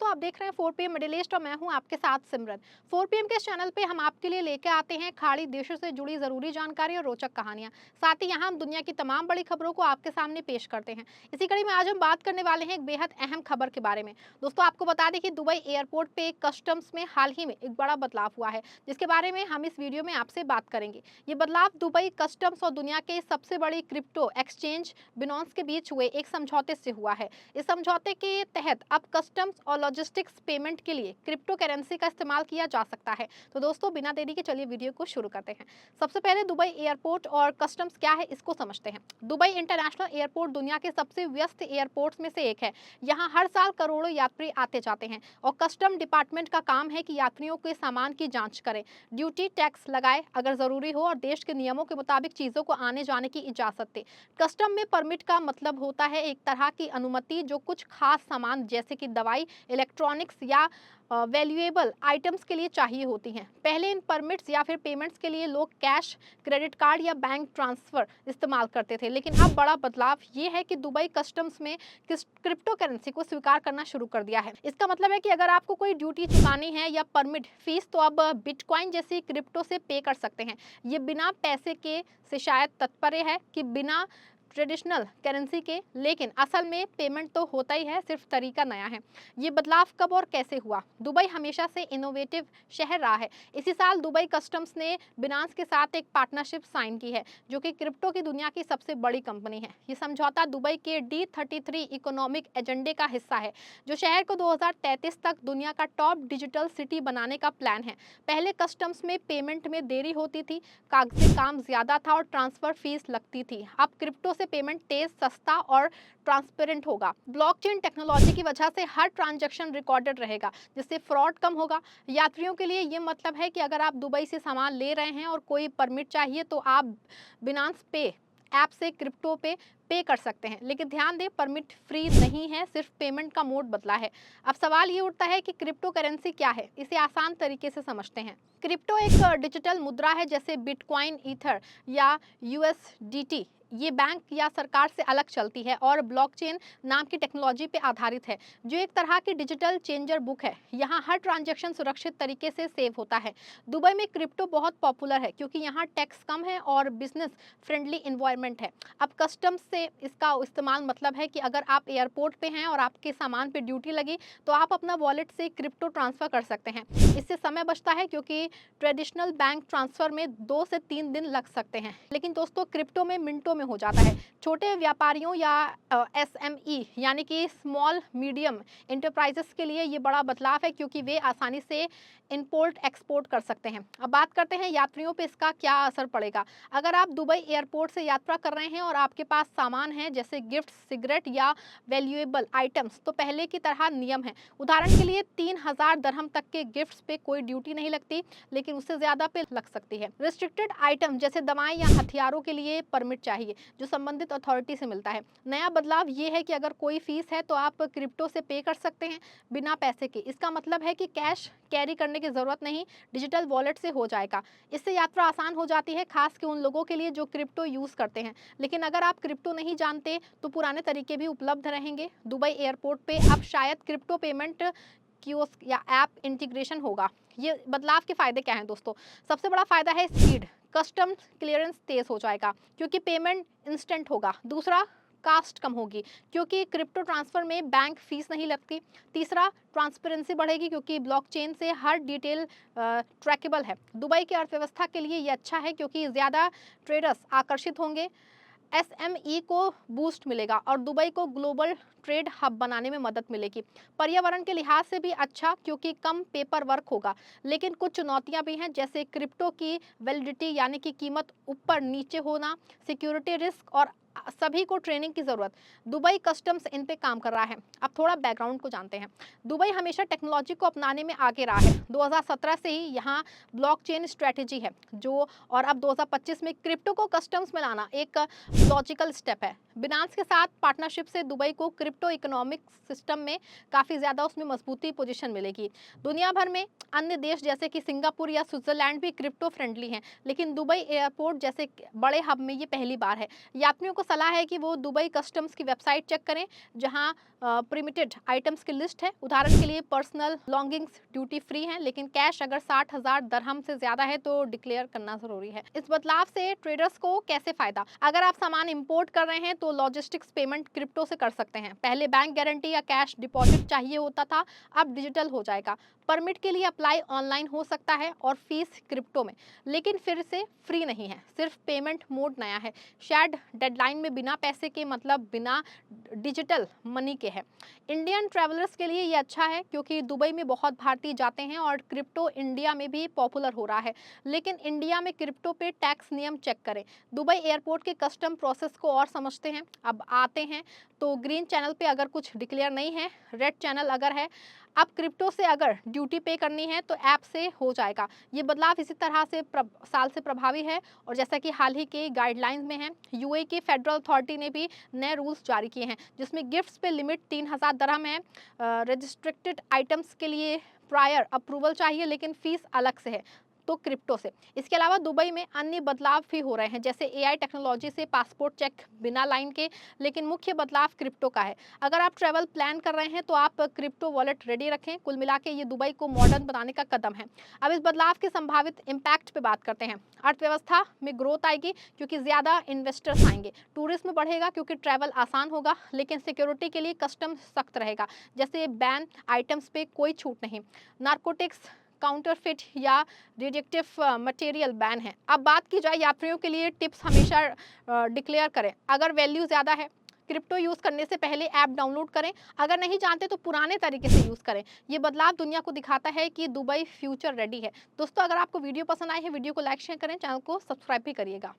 दोस्तों आप देख रहे हैं 4 PM मिडिल ईस्ट और मैं हूं आपके साथ सिमरन। 4 PM के इस चैनल पे हम आपके लिए लेके आते हैं खाड़ी देशों से जुड़ी जरूरी जानकारी और रोचक कहानियां। साथ ही यहां हम दुनिया की तमाम बड़ी खबरों को आपके सामने पेश करते हैं। इसी कड़ी में आज हम बात करने वाले हैं एक बेहद अहम खबर के बारे में। दोस्तों आपको बता दें कि दुबई एयरपोर्ट पे कस्टम्स में हाल ही में एक बड़ा बदलाव हुआ है, जिसके बारे में हम इस वीडियो में आपसे बात करेंगे। ये बदलाव दुबई कस्टम्स और दुनिया के सबसे बड़ी क्रिप्टो एक्सचेंज बिनॉन्स के बीच हुए एक समझौते से हुआ है। इस समझौते के तहत अब कस्टम्स और लॉजिस्टिक्स पेमेंट के लिए क्रिप्टो करेंसी का इस्तेमाल किया जा सकता है। तो दोस्तों बिना देरी के चलिए वीडियो को शुरू करते हैं। सबसे पहले दुबई एयरपोर्ट और कस्टम्स क्या है इसको समझते हैं। दुबई इंटरनेशनल एयरपोर्ट दुनिया के सबसे व्यस्त एयरपोर्ट्स में से एक है। यहाँ हर साल करोड़ों यात्री आते जाते हैं और कस्टम डिपार्टमेंट का काम है कि यात्रियों के सामान की जांच करें, ड्यूटी टैक्स लगाए अगर जरूरी हो और देश के नियमों के मुताबिक चीजों को आने जाने की इजाजत दे। कस्टम में परमिट का मतलब होता है एक तरह की अनुमति जो कुछ खास सामान जैसे कि दवाई, इलेक्ट्रॉनिक्स या वैल्यूएबल आइटम्स के लिए चाहिए होती हैं। पहले इन परमिट्स या फिर पेमेंट्स के लिए लोग कैश, क्रेडिट कार्ड या बैंक ट्रांसफर इस्तेमाल करते थे, लेकिन अब बड़ा बदलाव ये है कि दुबई कस्टम्स में क्रिप्टो करेंसी को स्वीकार करना शुरू कर दिया है। इसका मतलब है कि अगर आपको कोई ड्यूटी चुकानी है या परमिट फीस तो अब बिटकॉइन जैसी क्रिप्टो से पे कर सकते हैं। ये बिना पैसे के से शायद तात्पर्य है कि बिना ट्रेडिशनल करेंसी के, लेकिन असल में पेमेंट तो होता ही है, सिर्फ तरीका नया है। ये बदलाव कब और कैसे हुआ? दुबई हमेशा से इनोवेटिव शहर रहा है। इसी साल दुबई कस्टम्स ने बिनांस के साथ एक पार्टनरशिप साइन की है, जो कि क्रिप्टो की दुनिया की सबसे बड़ी कंपनी है। ये समझौता दुबई के D33 इकोनॉमिक एजेंडे का हिस्सा है, जो शहर को 2033 तक दुनिया का टॉप डिजिटल सिटी बनाने का प्लान है। पहले कस्टम्स में पेमेंट में देरी होती थी, कागजी काम ज्यादा था और ट्रांसफर फीस लगती थी। अब क्रिप्टो से पेमेंट तेज, सस्ता और ट्रांसपेरेंट होगा। ब्लॉकचेन टेक्नोलॉजी की वजह से हर ट्रांजैक्शन रिकॉर्डेड रहेगा, जिससे फ्रॉड कम होगा। यात्रियों के लिए ये मतलब है कि अगर आप दुबई से सामान ले रहे हैं और कोई परमिट चाहिए तो आप बिनांस पे ऐप से क्रिप्टो पे कर सकते हैं। लेकिन ध्यान दें, परमिट फ्री नहीं है, सिर्फ पेमेंट का मोड बदला है। अब सवाल ये उठता है कि क्रिप्टो करेंसी क्या है। इसे आसान तरीके से समझते हैं। क्रिप्टो एक डिजिटल मुद्रा है, जैसे बिटकॉइन, ईथर या USDT। ये बैंक या सरकार से अलग चलती है और ब्लॉकचेन नाम की टेक्नोलॉजी पे आधारित है, जो एक तरह की डिजिटल चेंजर बुक है। यहाँ हर ट्रांजैक्शन सुरक्षित तरीके से सेव होता है। दुबई में क्रिप्टो बहुत पॉपुलर है क्योंकि यहाँ टैक्स कम है और बिजनेस फ्रेंडली इन्वायरमेंट है। अब कस्टम्स से इसका इस्तेमाल मतलब है कि अगर आप एयरपोर्ट पे हैं और आपके सामान पे ड्यूटी लगी तो आप अपना वॉलेट से क्रिप्टो ट्रांसफर कर सकते हैं। इससे समय बचता है क्योंकि ट्रेडिशनल बैंक ट्रांसफर में 2 से 3 दिन लग सकते हैं, लेकिन दोस्तों क्रिप्टो में मिनटों में हो जाता है। छोटे व्यापारियों या SME यानी कि स्मॉल मीडियम इंटरप्राइजेस के लिए ये बड़ा बदलाव है, क्योंकि वे आसानी से इंपोर्ट एक्सपोर्ट कर सकते हैं। अब बात करते हैं यात्रियों पे इसका क्या असर पड़ेगा। अगर आप दुबई एयरपोर्ट से यात्रा कर रहे हैं और आपके पास सामान है जैसे गिफ्ट, सिगरेट या वैल्यूएबल आइटम्स, तो पहले की तरह नियम है। उदाहरण के लिए 3000 दरहम तक के गिफ्ट्स पे कोई ड्यूटी नहीं लगती, लेकिन उससे ज्यादा पे लग सकती है। रिस्ट्रिक्टेड आइटम जैसे दवाएं या हथियारों के लिए परमिट चाहिए, जो संबंधित अथॉरिटी से मिलता है। नया बदलाव ये है कि अगर कोई फीस है तो आप क्रिप्टो से पे कर सकते हैं बिना पैसे के। इसका मतलब है कि कैश कैरी करने की जरूरत नहीं, डिजिटल वॉलेट से हो जाएगा। इससे यात्रा आसान हो जाती है, खास के उन लोगों के लिए जो क्रिप्टो यूज करते हैं। लेकिन अगर आप क्रिप्टो नहीं जानते तो पुराने तरीके भी उपलब्ध रहेंगे। दुबई एयरपोर्ट पे अब शायद क्रिप्टो पेमेंट कियोस्क या ऐप इंटीग्रेशन होगा। ये बदलाव के फायदे क्या हैं दोस्तों? सबसे बड़ा फायदा है स्पीड। कस्टम्स क्लियरेंस तेज हो जाएगा क्योंकि पेमेंट इंस्टेंट होगा। दूसरा, कास्ट कम होगी क्योंकि क्रिप्टो ट्रांसफर में बैंक फीस नहीं लगती। तीसरा, ट्रांसपेरेंसी बढ़ेगी क्योंकि ब्लॉकचेन से हर डिटेल ट्रैकेबल है। दुबई की अर्थव्यवस्था के लिए ये अच्छा है क्योंकि ज़्यादा ट्रेडर्स आकर्षित होंगे, SME को बूस्ट मिलेगा और दुबई को ग्लोबल ट्रेड हब बनाने में मदद मिलेगी। पर्यावरण के लिहाज से भी अच्छा क्योंकि कम पेपर वर्क होगा। लेकिन कुछ चुनौतियां भी हैं, जैसे क्रिप्टो की वैलिडिटी यानी कि कीमत ऊपर नीचे होना, सिक्योरिटी रिस्क और सभी को ट्रेनिंग की जरूरत। दुबई कस्टम्स इन पे काम कर रहा है। अब थोड़ा बैकग्राउंड को जानते हैं। दुबई हमेशा टेक्नोलॉजी को अपनाने में आगे रहा है। 2017 से ही यहाँ ब्लॉकचेन स्ट्रेटेजी है जो, और अब 2025 में क्रिप्टो को कस्टम्स में लाना एक लॉजिकल स्टेप है। बिनांस के साथ पार्टनरशिप से दुबई को क्रिप्टो इकोनॉमिक सिस्टम में काफ़ी ज़्यादा उसमें मजबूती पोजीशन मिलेगी। दुनिया भर में अन्य देश जैसे कि सिंगापुर या स्विट्जरलैंड भी क्रिप्टो फ्रेंडली हैं, लेकिन दुबई एयरपोर्ट जैसे बड़े हब में ये पहली बार है। यात्रियों को सलाह है कि वो दुबई कस्टम्स की वेबसाइट चेक करें, जहां प्रिमिटेड आइटम्स की लिस्ट है। उदाहरण के लिए पर्सनल लॉन्गिंग्स ड्यूटी फ्री हैं, लेकिन कैश अगर 60,000 दरहम से ज्यादा है तो डिक्लेयर करना जरूरी है। इस बदलाव से ट्रेडर्स को कैसे फायदा? अगर आप सामान इंपोर्ट कर रहे हैं तो लॉजिस्टिक्स पेमेंट क्रिप्टो से कर सकते हैं। पहले बैंक गारंटी या कैश डिपॉजिट चाहिए होता था, अब डिजिटल हो जाएगा। परमिट के लिए अप्लाई ऑनलाइन हो सकता है और फीस क्रिप्टो में, लेकिन फिर से फ्री नहीं है, सिर्फ पेमेंट मोड नया है। शेयर्ड डेडलाइन में बिना पैसे के, मतलब बिना डिजिटल मनी के है। इंडियन ट्रैवलर्स के लिए ये अच्छा है क्योंकि दुबई में बहुत भारतीय जाते हैं और क्रिप्टो इंडिया में भी पॉपुलर हो रहा है। लेकिन इंडिया में क्रिप्टो पे टैक्स नियम चेक करें। दुबई एयरपोर्ट के कस्टम प्रोसेस को और समझते हैं। अब आते हैं तो ग्रीन चैनल पे अगर कुछ डिक्लेयर नहीं है, रेड चैनल अगर है। अब क्रिप्टो से अगर ड्यूटी पे करनी है तो ऐप से हो जाएगा। ये बदलाव इसी तरह से साल से प्रभावी है और जैसा कि हाल ही के गाइडलाइंस में है। यूएई की फेडरल अथॉरिटी ने भी नए रूल्स जारी किए हैं, जिसमें गिफ्ट्स पे लिमिट 3,000 दरहम है। रजिस्ट्रिक्टेड आइटम्स के लिए प्रायर अप्रूवल चाहिए, लेकिन फीस अलग से है तो क्रिप्टो से। इसके अलावा दुबई में अन्य बदलाव भी हो रहे हैं, जैसे एआई टेक्नोलॉजी से पासपोर्ट चेक बिना लाइन के, लेकिन मुख्य बदलाव क्रिप्टो का है। अगर आप ट्रैवल प्लान कर रहे हैं तो आप क्रिप्टो वॉलेट रेडी रखें। कुल मिला के ये दुबई को मॉडर्न बनाने का कदम है। अब इस बदलाव के संभावित इम्पैक्ट पे बात करते हैं। अर्थव्यवस्था में ग्रोथ आएगी क्योंकि ज्यादा इन्वेस्टर्स आएंगे। टूरिज्म बढ़ेगा क्योंकि ट्रैवल आसान होगा, लेकिन सिक्योरिटी के लिए कस्टम सख्त रहेगा, जैसे बैन आइटम्स पे कोई छूट नहीं। नार्कोटिक्स, काउंटरफिट या रिजेक्टिव मटेरियल बैन है। अब बात की जाए यात्रियों के लिए टिप्स, हमेशा डिक्लेयर करें। अगर वैल्यू ज़्यादा है, क्रिप्टो यूज़ करने से पहले ऐप डाउनलोड करें। अगर नहीं जानते तो पुराने तरीके से यूज़ करें। ये बदलाव दुनिया को दिखाता है कि दुबई फ्यूचर रेडी है। दोस्तों, अगर आपको वीडियो पसंद आए है, वीडियो को लाइक शेयर करें, चैनल को सब्सक्राइब भी करिएगा।